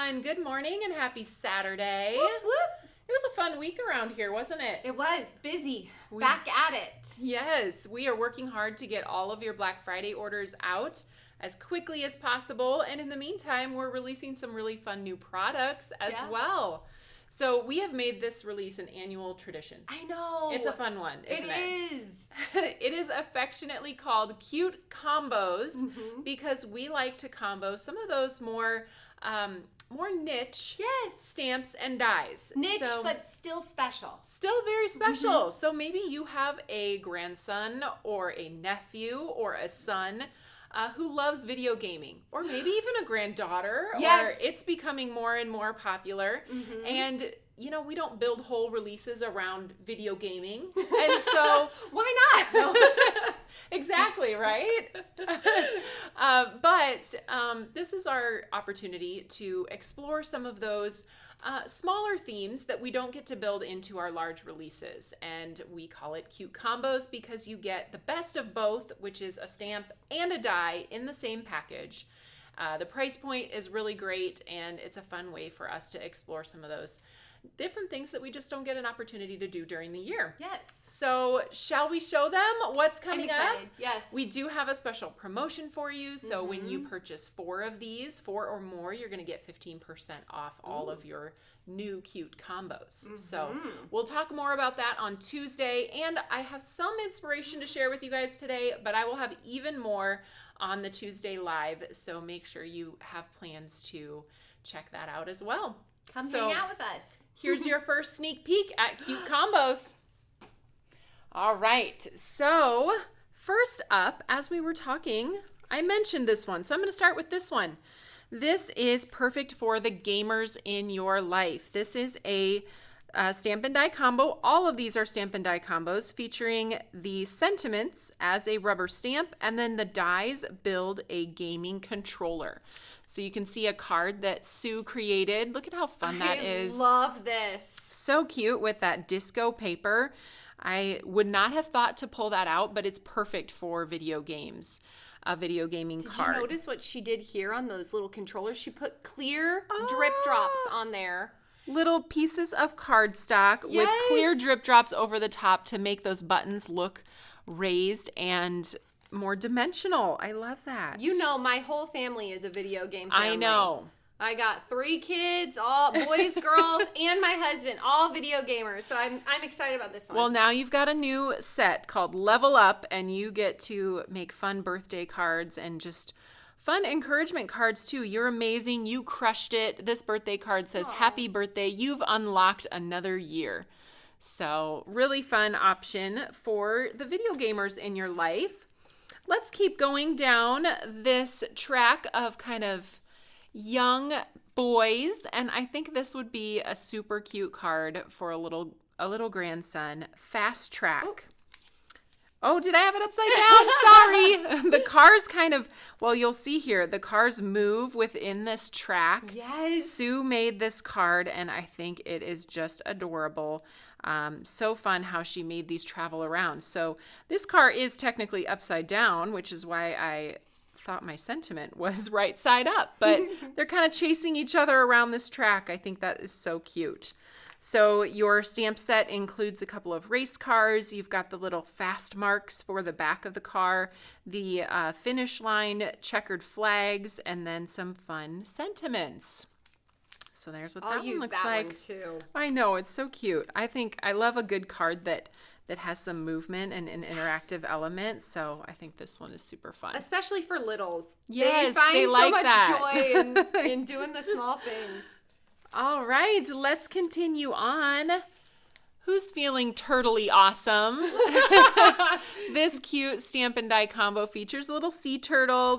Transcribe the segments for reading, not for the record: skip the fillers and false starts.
everyone. Good morning and happy Saturday. Whoop, whoop. It was a fun week around here, wasn't it? It was busy. Back at it. Yes, we are working hard to get all of your Black Friday orders out as quickly as possible. And in the meantime, we're releasing some really fun new products as well. So we have made this release an annual tradition. I know. It's a fun one, isn't it? It is. It is affectionately called Cute Combos because we like to combo some of those more niche stamps and dies. Niche, but still special. Still very special. So maybe you have a grandson or a nephew or a son who loves video gaming, or maybe even a granddaughter. Yes. Or it's becoming more and more popular. And, you know, we don't build whole releases around video gaming. And so... Why not? No. Exactly, right? But this is our opportunity to explore some of those smaller themes that we don't get to build into our large releases. And we call it Cute Combos because you get the best of both, which is a stamp and a die in the same package. The price point is really great, and it's a fun way for us to explore some of those different things that we just don't get an opportunity to do during the year. Yes. So shall we show them what's coming up? Yes. We do have a special promotion for you. So when you purchase 4 of these, 4 or more, you're going to get 15% off all of your new cute combos. So we'll talk more about that on Tuesday. And I have some inspiration to share with you guys today, but I will have even more on the Tuesday live. So make sure you have plans to check that out as well. Come hang out with us. Here's your first sneak peek at Cute Combos. All right, so first up, as we were talking, I mentioned this one, so I'm going to start with this one. This is perfect for the gamers in your life. This is a stamp and die combo. All of these are stamp and die combos featuring the sentiments as a rubber stamp, and then the dies build a gaming controller. So you can see a card that Sue created. Look at how fun that is. I love this. So cute with that disco paper. I would not have thought to pull that out, but it's perfect for video games. A video gaming card. Did you notice what she did here on those little controllers? She put clear drip drops on there. Little pieces of cardstock with clear drip drops over the top to make those buttons look raised and more dimensional. I love that. You know, my whole family is a video game family. I know. I got 3 kids, all boys, girls, and my husband, all video gamers. So I'm excited about this one. Well, now you've got a new set called Level Up, and you get to make fun birthday cards and just fun encouragement cards too. You're amazing. You crushed it. This birthday card says, "Happy birthday. You've unlocked another year." So really fun option for the video gamers in your life. Let's keep going down this track of kind of young boys, and I think this would be a super cute card for a little grandson. Fast Track. Oh, did I have it upside down? Sorry. The cars kind of, well, you'll see here, the cars move within this track. Yes. Sue made this card, and I think it is just adorable. So fun how she made these travel around. So this car is technically upside down, which is why I thought my sentiment was right side up. But they're kind of chasing each other around this track. I think that is so cute. So your stamp set includes a couple of race cars. You've got the little fast marks for the back of the car, the finish line, checkered flags, and then some fun sentiments. So there's what that one looks like. One too. I know, it's so cute. I love a good card that has some movement and an interactive element. So I think this one is super fun. Especially for littles. Yes, they find they like so much that. joy in doing the small things. All right, let's continue on. Who's feeling turtly awesome? This cute stamp and die combo features a little sea turtle.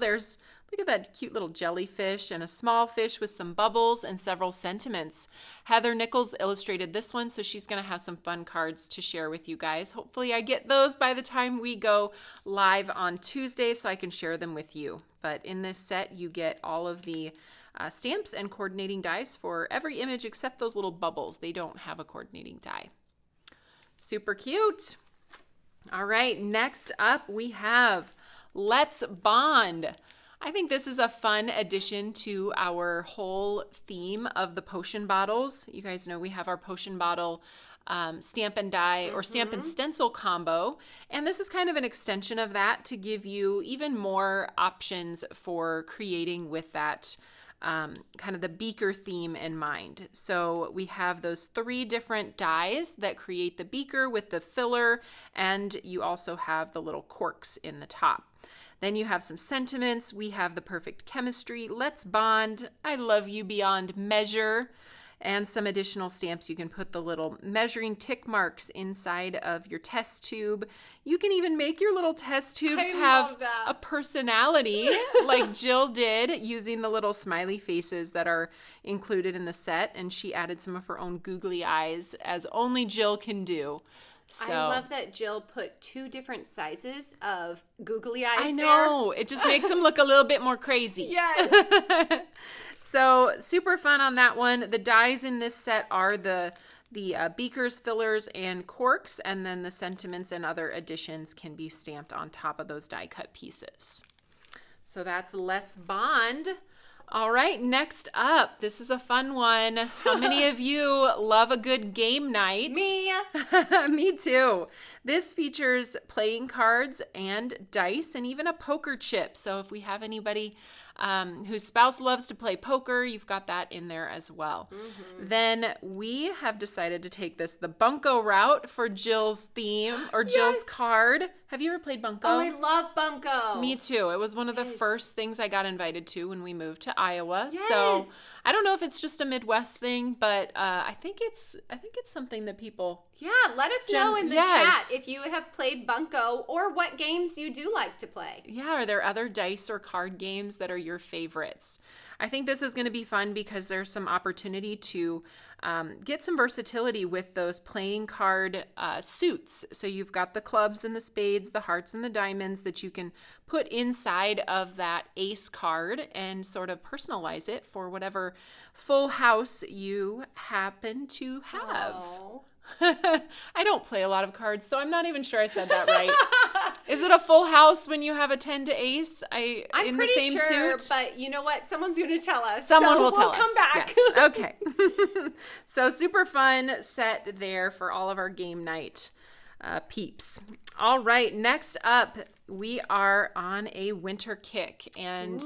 Look at that cute little jellyfish and a small fish with some bubbles and several sentiments. Heather Nichols illustrated this one, so she's going to have some fun cards to share with you guys. Hopefully I get those by the time we go live on Tuesday so I can share them with you. But in this set, you get all of the stamps and coordinating dies for every image except those little bubbles. They don't have a coordinating die. Super cute. All right, next up we have Let's Bond. I think this is a fun addition to our whole theme of the potion bottles. You guys know we have our potion bottle stamp and die or stamp and stencil combo. And this is kind of an extension of that to give you even more options for creating with that kind of the beaker theme in mind. So we have those 3 different dies that create the beaker with the filler, and you also have the little corks in the top. Then you have some sentiments. We have the perfect chemistry, let's bond, I love you beyond measure, and some additional stamps. You can put the little measuring tick marks inside of your test tube. You can even make your little test tubes have a personality like Jill did using the little smiley faces that are included in the set. And she added some of her own googly eyes, as only Jill can do. So, I love that Jill put 2 different sizes of googly eyes I know. It just makes them look a little bit more crazy. Yes. So super fun on that one. The dies in this set are the beakers, fillers, and corks, and then the sentiments and other additions can be stamped on top of those die cut pieces. So that's Let's Bond. All right, next up, this is a fun one. How many of you love a good game night? Me. Me too. This features playing cards and dice and even a poker chip. So if we have anybody whose spouse loves to play poker, you've got that in there as well. Then we have decided to take the bunco route for Jill's theme or Jill's card. Have you ever played bunco? Oh, I love bunco. Me too. It was one of the first things I got invited to when we moved to Iowa. Yes. So I don't know if it's just a Midwest thing, but I think it's something that people. Yeah, let us know in the chat if you have played bunco or what games you do like to play. Yeah, are there other dice or card games that are your favorites? I think this is going to be fun because there's some opportunity to get some versatility with those playing card suits. So you've got the clubs and the spades, the hearts and the diamonds that you can put inside of that ace card and sort of personalize it for whatever full house you happen to have. Oh. I don't play a lot of cards, so I'm not even sure I said that right. Is it a full house when you have a 10 to ace? I'm in pretty the same sure, suit? but you know what? Someone's going to tell us. Someone so will tell we'll us. come back. Yes. Okay. So super fun set there for all of our game night peeps. All right, next up, we are on a winter kick, and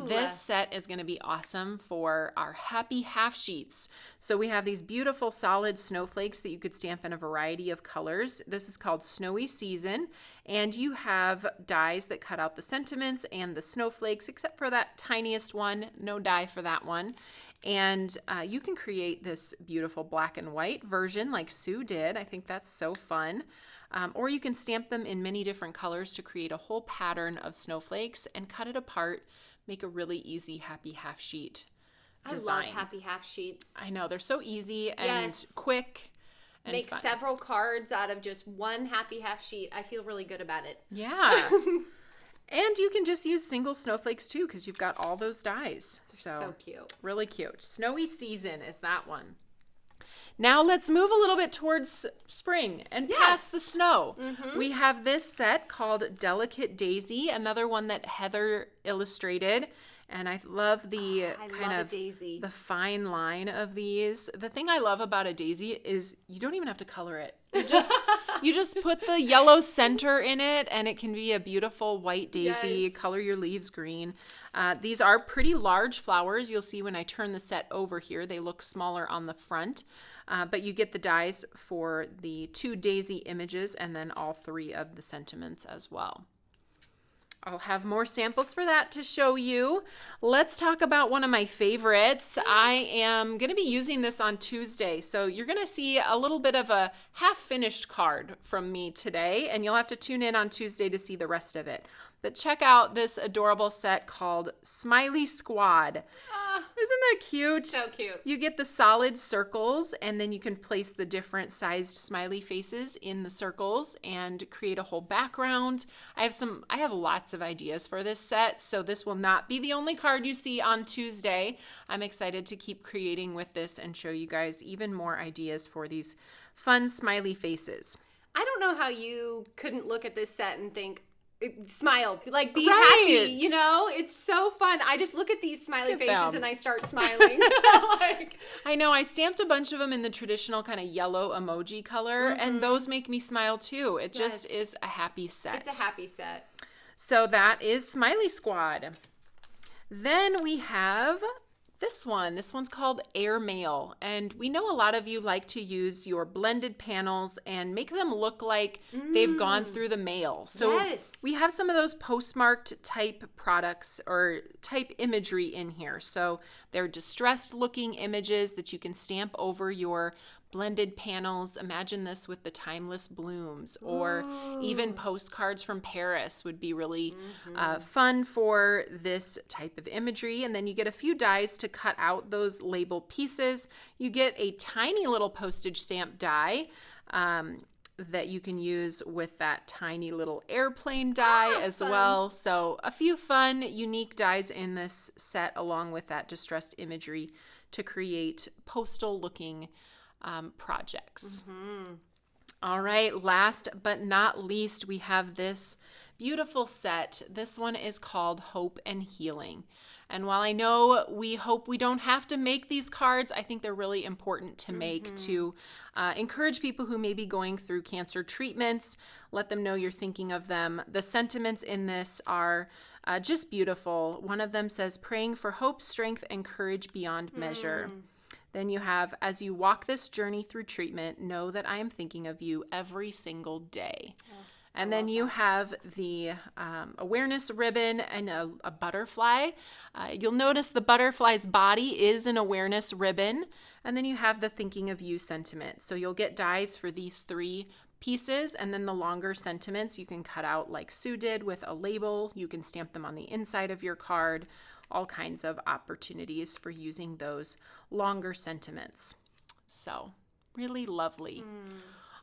this set is going to be awesome for our happy half sheets. So we have these beautiful solid snowflakes that you could stamp in a variety of colors. This is called Snowy Season, and you have dies that cut out the sentiments and the snowflakes, except for that tiniest one, no die for that one. And you can create this beautiful black and white version like Sue did. I think that's so fun. Or you can stamp them in many different colors to create a whole pattern of snowflakes and cut it apart, make a really easy happy half sheet design. I love happy half sheets. I know, they're so easy and quick and make fun. several cards out of just one happy half sheet. I feel really good about it. Yeah. And you can just use single snowflakes too because you've got all those dies. So cute. Really cute. Snowy Season is that one. Now let's move a little bit towards spring and past the snow. We have this set called Delicate Daisy, another one that Heather illustrated. And I love the daisy. The fine line of these. The thing I love about a daisy is you don't even have to color it. You just put the yellow center in it, and it can be a beautiful white daisy. Yes. Color your leaves green. These are pretty large flowers. You'll see when I turn the set over here, they look smaller on the front. But you get the dies for the 2 daisy images and then all 3 of the sentiments as well. I'll have more samples for that to show you. Let's talk about one of my favorites. I am going to be using this on Tuesday, so you're going to see a little bit of a half-finished card from me today, and you'll have to tune in on Tuesday to see the rest of it. But check out this adorable set called Smiley Squad. Isn't that cute? So cute. You get the solid circles, and then you can place the different sized smiley faces in the circles and create a whole background. I have lots of ideas for this set, so this will not be the only card you see on Tuesday. I'm excited to keep creating with this and show you guys even more ideas for these fun smiley faces. I don't know how you couldn't look at this set and think, smile, like be Right. happy, you know? It's so fun. I just look at these smiley Look at faces them. and I start smiling. Like, I know, I stamped a bunch of them in the traditional kind of yellow emoji color, and those make me smile too. It just Yes. is a happy set. it's a happy set. So that is Smiley Squad. Then we have this one. This one's called Airmail. And we know a lot of you like to use your blended panels and make them look like they've gone through the mail. So Yes. we have some of those postmarked type products or type imagery in here. So they're distressed looking images that you can stamp over your blended panels. Imagine this with the timeless blooms, or even postcards from Paris would be really fun for this type of imagery. And then you get a few dies to cut out those label pieces. You get a tiny little postage stamp die that you can use with that tiny little airplane die as well. So a few fun, unique dies in this set, along with that distressed imagery to create postal looking projects. All right, last but not least, we have this beautiful set. This one is called Hope and Healing. And while I know we hope we don't have to make these cards, I think they're really important to make to encourage people who may be going through cancer treatments. Let them know you're thinking of them. The sentiments in this are just beautiful. One of them says, praying for hope, strength, and courage beyond measure. Then you have, as you walk this journey through treatment, know that I am thinking of you every single day. And then you have the awareness ribbon and a butterfly. You'll notice the butterfly's body is an awareness ribbon. And then you have the thinking of you sentiment. So you'll get dies for these 3 pieces, and then the longer sentiments you can cut out like Sue did with a label. You can stamp them on the inside of your card. All kinds of opportunities for using those longer sentiments. So really lovely.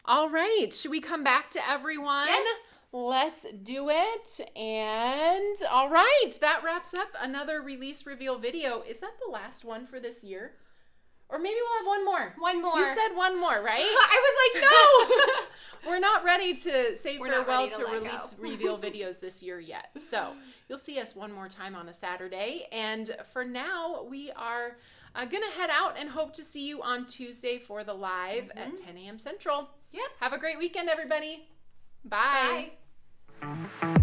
All right, should we come back to everyone? Yes. Let's do it. And all right, that wraps up another release reveal video. Is that the last one for this year? Or maybe we'll have one more. One more. You said one more, right? I was like, no. We're not ready to say We're not farewell ready to to let release go. reveal videos this year yet. So you'll see us one more time on a Saturday. And for now, we are going to head out and hope to see you on Tuesday for the live at 10 a.m. Central. Yep. Have a great weekend, everybody. Bye. Bye.